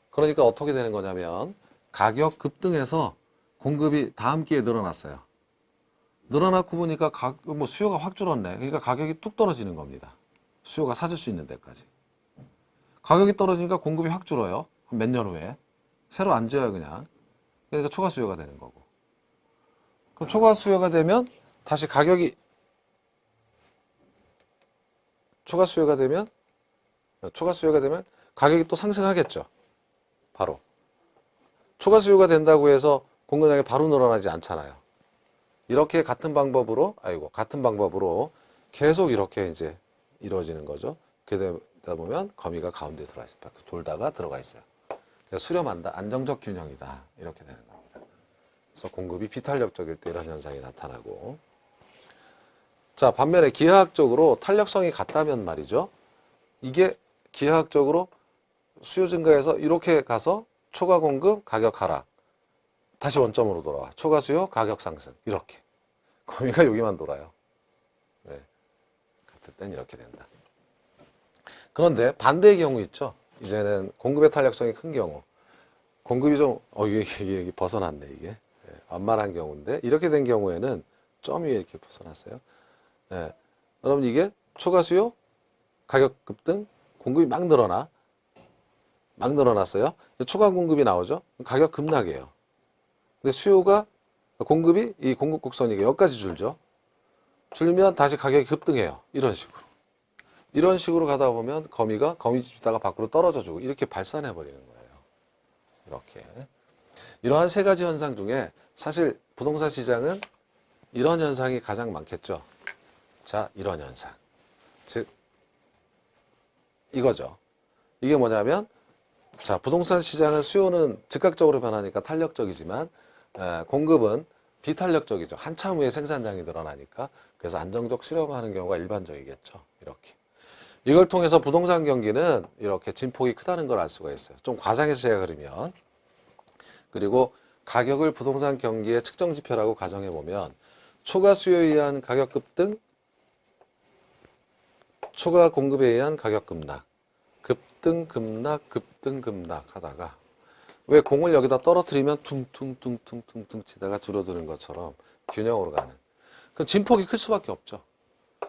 그러니까 어떻게 되는 거냐면 가격 급등해서 공급이 다음 기회에 늘어났어요. 늘어났고 보니까 수요가 확 줄었네. 그러니까 가격이 뚝 떨어지는 겁니다. 수요가 사줄 수 있는 데까지. 가격이 떨어지니까 공급이 확 줄어요. 몇 년 후에. 새로 안 지어요, 그냥. 그러니까 초과 수요가 되는 거고. 그럼 초과 수요가 되면 다시 초과 수요가 되면 가격이 또 상승하겠죠. 바로. 초과 수요가 된다고 해서 공급량이 바로 늘어나지 않잖아요. 이렇게 같은 방법으로 계속 이렇게 이제 이루어지는 거죠. 그러다 보면 거미가 가운데 들어가 있어요. 돌다가 들어가 있어요. 그래서 수렴한다. 안정적 균형이다. 이렇게 되는 겁니다. 그래서 공급이 비탄력적일 때 이런 현상이 나타나고. 자, 반면에 기하학적으로 탄력성이 같다면 말이죠. 이게 기하학적으로 수요 증가해서 이렇게 가서 초과 공급, 가격 하락. 다시 원점으로 돌아와. 초과 수요, 가격 상승. 이렇게. 거미가 여기만 돌아요. 네. 같을 땐 이렇게 된다. 그런데 반대의 경우 있죠. 이제는 공급의 탄력성이 큰 경우. 공급이 좀, 이게 벗어났네, 이게. 네. 완만한 경우인데, 이렇게 된 경우에는 점 위에 이렇게 벗어났어요. 네. 여러분, 이게 초과 수요, 가격 급등, 공급이 막 늘어났어요. 초과 공급이 나오죠. 가격 급락이에요. 근데 공급이 이 공급 곡선이 여기까지 줄죠. 줄면 다시 가격이 급등해요. 이런 식으로 가다 보면 거미 집다가 밖으로 떨어져 주고 이렇게 발산해 버리는 거예요. 이렇게. 이러한 세 가지 현상 중에 사실 부동산 시장은 이런 현상이 가장 많겠죠. 자, 이런 현상. 즉, 이거죠. 이게 뭐냐면, 자, 부동산 시장은 수요는 즉각적으로 변하니까 탄력적이지만, 공급은 비탄력적이죠. 한참 후에 생산량이 늘어나니까. 그래서 안정적 수렴하는 경우가 일반적이겠죠. 이렇게. 이걸 통해서 부동산 경기는 이렇게 진폭이 크다는 걸 알 수가 있어요. 좀 과장해서 제가 그러면. 그리고 가격을 부동산 경기의 측정 지표라고 가정해 보면 초과 수요에 의한 가격 급등, 초과 공급에 의한 가격 급락, 급등 급락 하다가 왜 공을 여기다 떨어뜨리면 퉁퉁퉁퉁퉁 치다가 줄어드는 것처럼 균형으로 가는. 그 진폭이 클 수밖에 없죠.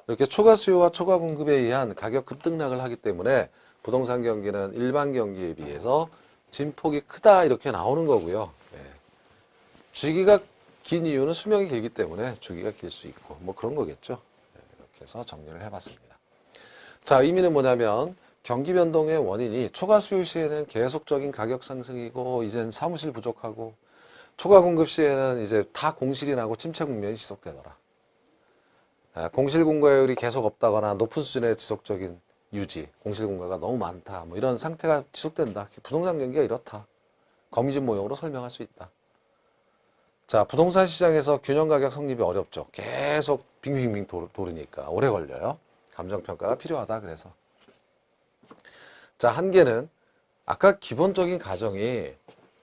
이렇게 초과 수요와 초과 공급에 의한 가격 급등락을 하기 때문에 부동산 경기는 일반 경기에 비해서 진폭이 크다 이렇게 나오는 거고요. 주기가 긴 이유는 수명이 길기 때문에 주기가 길 수 있고 뭐 그런 거겠죠. 이렇게 해서 정리를 해봤습니다. 자, 의미는 뭐냐면 경기 변동의 원인이 초과 수요 시에는 계속적인 가격 상승이고 이젠 사무실 부족하고 초과 공급 시에는 이제 다 공실이 나고 침체 국면이 지속되더라. 공실 공과율이 계속 없다거나 높은 수준의 지속적인 유지, 공실 공과가 너무 많다. 뭐 이런 상태가 지속된다. 부동산 경기가 이렇다. 거미집 모형으로 설명할 수 있다. 자, 부동산 시장에서 균형 가격 성립이 어렵죠. 계속 빙빙빙 도르니까 오래 걸려요. 감정평가가 필요하다. 그래서. 자, 한계는 아까 기본적인 가정이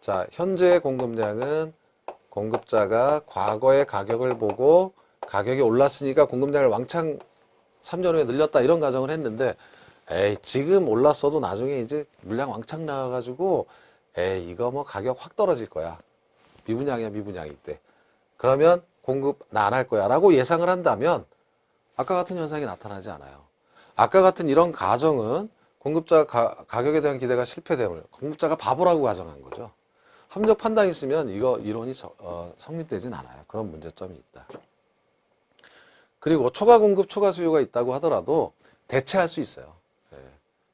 자, 현재 공급량은 공급자가 과거의 가격을 보고 가격이 올랐으니까 공급량을 왕창 3년 후에 늘렸다 이런 가정을 했는데 지금 올랐어도 나중에 이제 물량 왕창 나와가지고 이거 뭐 가격 확 떨어질 거야. 미분양일 때. 그러면 공급 나 안 할 거야 라고 예상을 한다면 아까 같은 현상이 나타나지 않아요. 아까 같은 이런 가정은 공급자 가격에 대한 기대가 실패됨을 공급자가 바보라고 가정한 거죠. 합리적 판단이 있으면 이거 이론이 성립되진 않아요. 그런 문제점이 있다. 그리고 초과 공급, 초과 수요가 있다고 하더라도 대체할 수 있어요.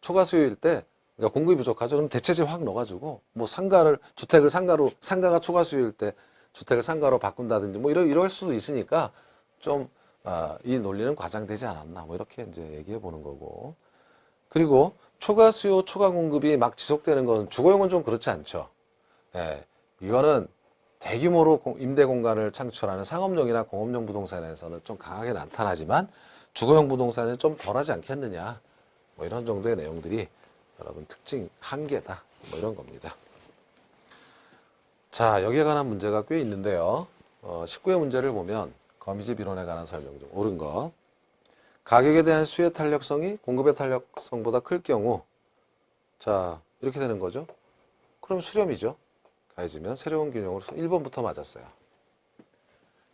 초과 수요일 때 그러니까 공급이 부족하죠. 그럼 대체제 확 넣어가지고 뭐 주택을 상가가 초과 수요일 때 주택을 상가로 바꾼다든지 뭐 이럴 수도 있으니까 좀 이 논리는 과장되지 않았나 뭐 이렇게 이제 얘기해 보는 거고. 그리고 초과 수요, 초과 공급이 막 지속되는 건 주거용은 좀 그렇지 않죠. 예, 이거는 대규모로 임대 공간을 창출하는 상업용이나 공업용 부동산에서는 좀 강하게 나타나지만 주거용 부동산은 좀 덜하지 않겠느냐. 뭐 이런 정도의 내용들이 여러분 특징 한계다. 뭐 이런 겁니다. 자, 여기에 관한 문제가 꽤 있는데요. 19의 문제를 보면 거미집 이론에 관한 설명 좀 옳은 것. 가격에 대한 수요의 탄력성이 공급의 탄력성보다 클 경우 자, 이렇게 되는 거죠. 그럼 수렴이죠. 가해지면 새로운 균형으로 1번부터 맞았어요.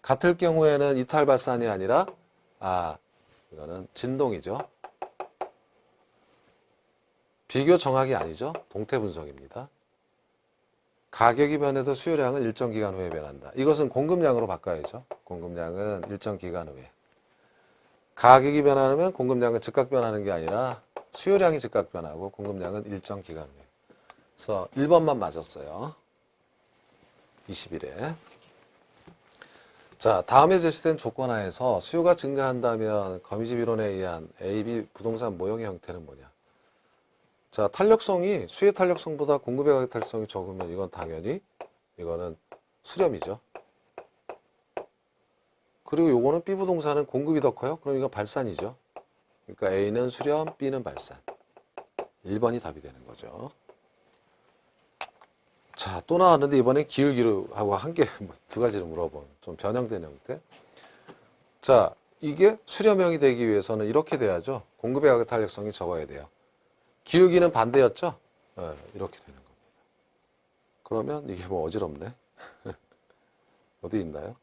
같을 경우에는 이탈 발산이 아니라 이거는 진동이죠. 비교 정학이 아니죠. 동태 분석입니다. 가격이 변해도 수요량은 일정 기간 후에 변한다. 이것은 공급량으로 바꿔야죠. 공급량은 일정 기간 후에. 가격이 변하면 공급량은 즉각 변하는 게 아니라 수요량이 즉각 변하고 공급량은 일정 기간 후에. 그래서 1번만 맞았어요. 20일에. 자, 다음에 제시된 조건 하에서 수요가 증가한다면 거미집 이론에 의한 A, B 부동산 모형의 형태는 뭐냐? 자, 탄력성이 수요의 탄력성보다 공급의 가격 탄력성이 적으면 이건 당연히 이거는 수렴이죠. 그리고 요거는 B 부동산은 공급이 더 커요. 그럼 이건 발산이죠. 그러니까 A는 수렴, B는 발산. 1번이 답이 되는 거죠. 자, 또 나왔는데 이번엔 기울기하고 두 가지를 물어본 좀 변형된 형태. 자, 이게 수렴형이 되기 위해서는 이렇게 돼야죠. 공급의 가격 탄력성이 적어야 돼요. 기울기는 반대였죠? 네, 이렇게 되는 겁니다. 그러면 이게 뭐 어지럽네. 어디 있나요?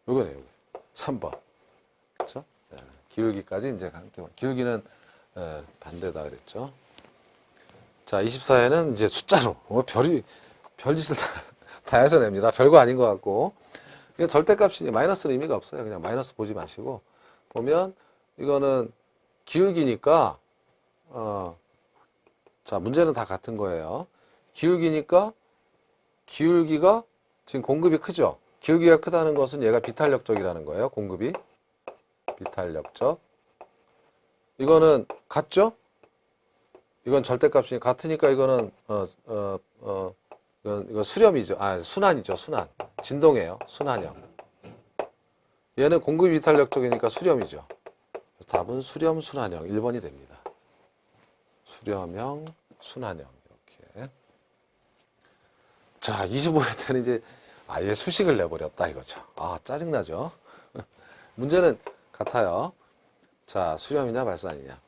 요거네요. 여기. 3번. 그렇죠? 네, 기울기까지 이제 함께. 기울기는 반대다 그랬죠. 자, 24회는 이제 숫자로 별짓을 다 해서 냅니다. 별거 아닌 것 같고. 이거 절대값이 마이너스는 의미가 없어요. 그냥 마이너스 보지 마시고 보면 이거는 기울기니까 자, 문제는 다 같은 거예요. 기울기니까 기울기가 지금 공급이 크죠. 기울기가 크다는 것은 얘가 비탄력적이라는 거예요. 공급이 비탄력적. 이거는 같죠? 이건 절대값이 같으니까 이거는 이건 수렴이죠. 순환이죠. 순환. 진동이에요. 순환형. 얘는 공급이 비탄력적이니까 수렴이죠. 답은 수렴 순환형 1번이 됩니다. 수렴형 순환형 이렇게. 자, 25회 때는 이제 아예 수식을 내버렸다 이거죠. 짜증나죠. 문제는 같아요. 자, 수렴이냐 발산이냐.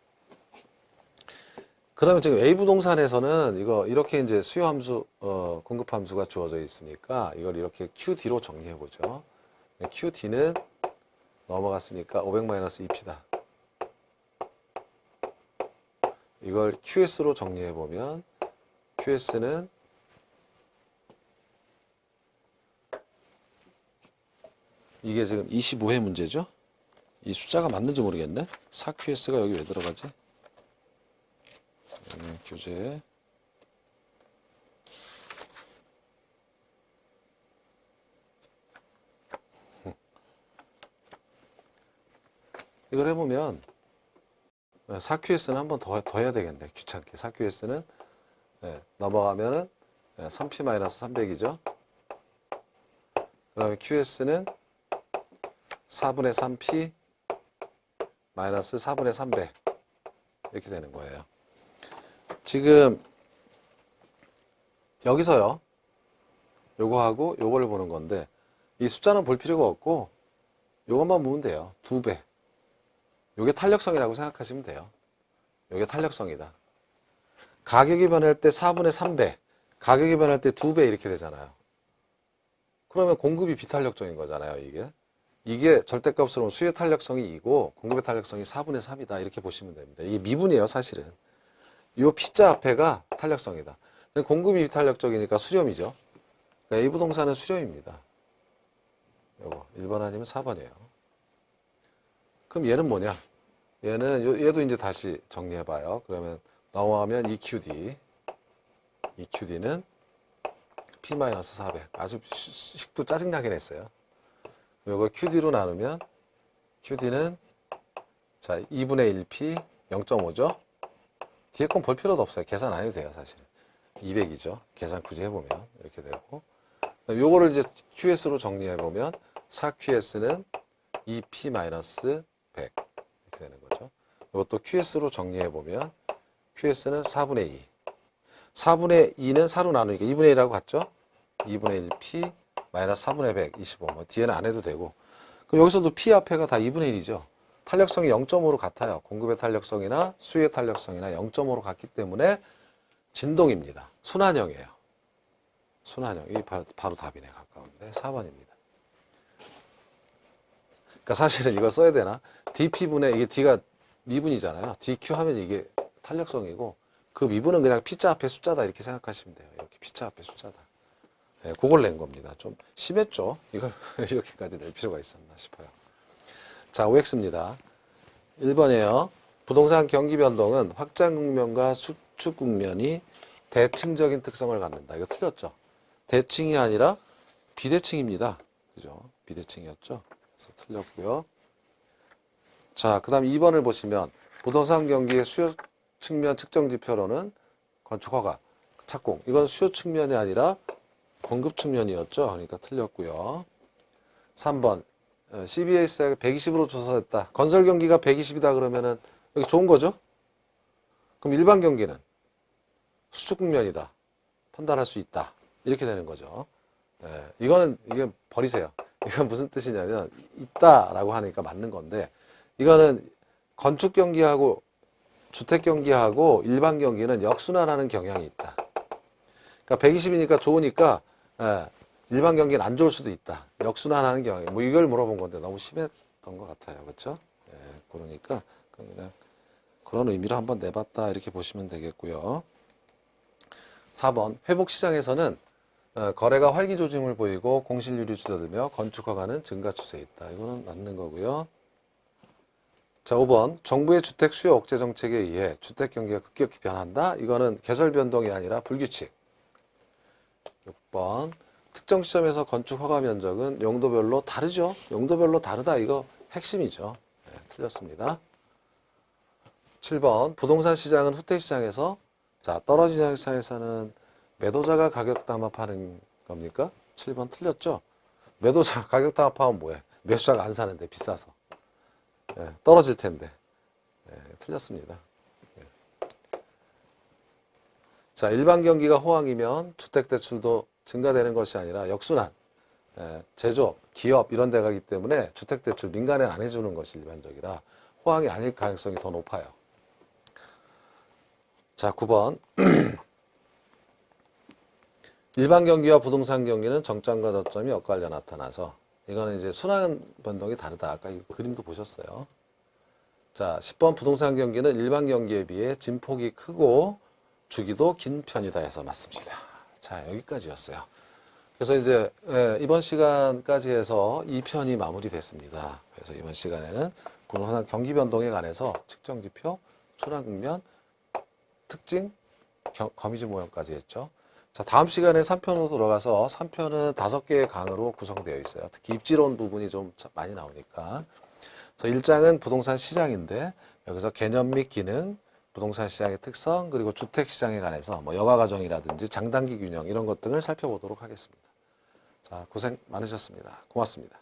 그러면 지금 A 부동산에서는 이렇게 이제 수요 함수, 공급 함수가 주어져 있으니까 이걸 이렇게 QD로 정리해 보죠. QD는 넘어갔으니까 500-2P다. 이걸 QS로 정리해 보면 QS는 이게 지금 25회 문제죠? 이 숫자가 맞는지 모르겠네. 4QS가 여기 왜 들어가지? 교재. 이걸 해보면 4QS는 한 번 더 해야 되겠네. 귀찮게. 4QS는 넘어가면은 3P-300이죠. 그다음에 QS는 4분의 3P 마이너스 4분의 300 이렇게 되는 거예요. 지금 여기서요. 요거하고 요거를 보는 건데 이 숫자는 볼 필요가 없고 요것만 보면 돼요. 2배. 요게 탄력성이라고 생각하시면 돼요. 요게 탄력성이다. 가격이 변할 때 4분의 3배, 가격이 변할 때 2배 이렇게 되잖아요. 그러면 공급이 비탄력적인 거잖아요, 이게. 이게 절대값으로 수요의 탄력성이 2고 공급의 탄력성이 4분의 3이다. 이렇게 보시면 됩니다. 이게 미분이에요, 사실은. 요 P자 앞에가 탄력성이다. 공급이 비탄력적이니까 수렴이죠. 그러니까 A 부동산은 수렴입니다. 요거 1번 아니면 4번이에요. 그럼 얘는 뭐냐? 얘도 이제 다시 정리해봐요. 그러면 넘어가면 EQD는 P-400. 아주 식도 짜증나긴 했어요. 요거 QD로 나누면 QD는 자 2분의 1P 0.5죠. 뒤에 건 볼 필요도 없어요. 계산 안 해도 돼요, 사실. 200이죠. 계산 굳이 해보면 이렇게 되고. 요거를 이제 QS로 정리해보면 4QS는 2P-100 이렇게 되는 거죠. 이것도 QS로 정리해보면 QS는 4분의 2. 4분의 2는 4로 나누니까 2분의 1하고 같죠? 2분의 1P 마이너스 4분의 100, 25. 뭐 뒤에는 안 해도 되고. 그럼 여기서도 P 앞에가 다 2분의 1이죠. 탄력성이 0.5로 같아요. 공급의 탄력성이나 수의 탄력성이나 0.5로 같기 때문에 진동입니다. 순환형이에요. 순환형. 이게 바로 답이네. 가까운데. 4번입니다. 그러니까 사실은 이걸 써야 되나? dP분의 이게 D가 미분이잖아요. dQ 하면 이게 탄력성이고 그 미분은 그냥 P자 앞에 숫자다 이렇게 생각하시면 돼요. 이렇게 P자 앞에 숫자다. 네, 그걸 낸 겁니다. 좀 심했죠? 이걸 이렇게까지 낼 필요가 있었나 싶어요. 자, OX입니다. 1번이에요. 부동산 경기 변동은 확장 국면과 수축 국면이 대칭적인 특성을 갖는다. 이거 틀렸죠? 대칭이 아니라 비대칭입니다. 그죠? 비대칭이었죠? 그래서 틀렸고요. 자, 그 다음 2번을 보시면 부동산 경기의 수요 측면 측정 지표로는 건축허가, 착공. 이건 수요 측면이 아니라 공급 측면이었죠. 그러니까 틀렸고요. 3번 CBAS가 120으로 조사됐다. 건설 경기가 120이다 그러면은 여기 좋은 거죠? 그럼 일반 경기는 수축 국면이다. 판단할 수 있다. 이렇게 되는 거죠. 이게 버리세요. 이건 무슨 뜻이냐면 있다라고 하니까 맞는 건데 이거는 건축 경기하고 주택 경기하고 일반 경기는 역순환하는 경향이 있다. 그러니까 120이니까 좋으니까 일반 경기는 안 좋을 수도 있다. 역순환하는 경향. 뭐 이걸 물어본 건데 너무 심했던 것 같아요. 그렇죠? 그러니까 그냥 그런 의미로 한번 내봤다 이렇게 보시면 되겠고요. 4번 회복 시장에서는 거래가 활기 조짐을 보이고 공실률이 줄어들며 건축 허가는 증가 추세에 있다. 이거는 맞는 거고요. 자, 5번 정부의 주택 수요 억제 정책에 의해 주택 경기가 급격히 변한다. 이거는 개설 변동이 아니라 불규칙. 6번 특정 시점에서 건축 허가 면적은 용도별로 다르죠. 용도별로 다르다. 이거 핵심이죠. 네, 틀렸습니다. 7번 부동산 시장은 후퇴 시장에서 자 떨어진 시장에서는 매도자가 가격 담합하는 겁니까? 7번 틀렸죠. 매도자 가격 담합하면 뭐해? 매수자가 안 사는데 비싸서. 떨어질 텐데. 틀렸습니다. 자, 일반 경기가 호황이면 주택대출도 증가되는 것이 아니라 역순환, 제조업, 기업 이런 데 가기 때문에 주택대출 민간에 안 해주는 것이 일반적이라 호황이 아닐 가능성이 더 높아요. 자, 9번. 일반 경기와 부동산 경기는 정점과 저점이 엇갈려 나타나서 이거는 이제 순환 변동이 다르다. 아까 이 그림도 보셨어요. 자, 10번 부동산 경기는 일반 경기에 비해 진폭이 크고 주기도 긴 편이다 해서 맞습니다. 자, 여기까지였어요. 그래서 이제 이번 시간까지 해서 2편이 마무리됐습니다. 그래서 이번 시간에는 부동산 경기 변동에 관해서 측정 지표, 순환 국면, 특징, 거미줄 모형까지 했죠. 자, 다음 시간에 3편으로 들어가서 3편은 5개의 강으로 구성되어 있어요. 특히 입지론 부분이 좀 많이 나오니까. 그래서 1장은 부동산 시장인데 여기서 개념 및 기능, 부동산 시장의 특성, 그리고 주택 시장에 관해서 뭐 여가 과정이라든지 장단기 균형 이런 것 등을 살펴보도록 하겠습니다. 자, 고생 많으셨습니다. 고맙습니다.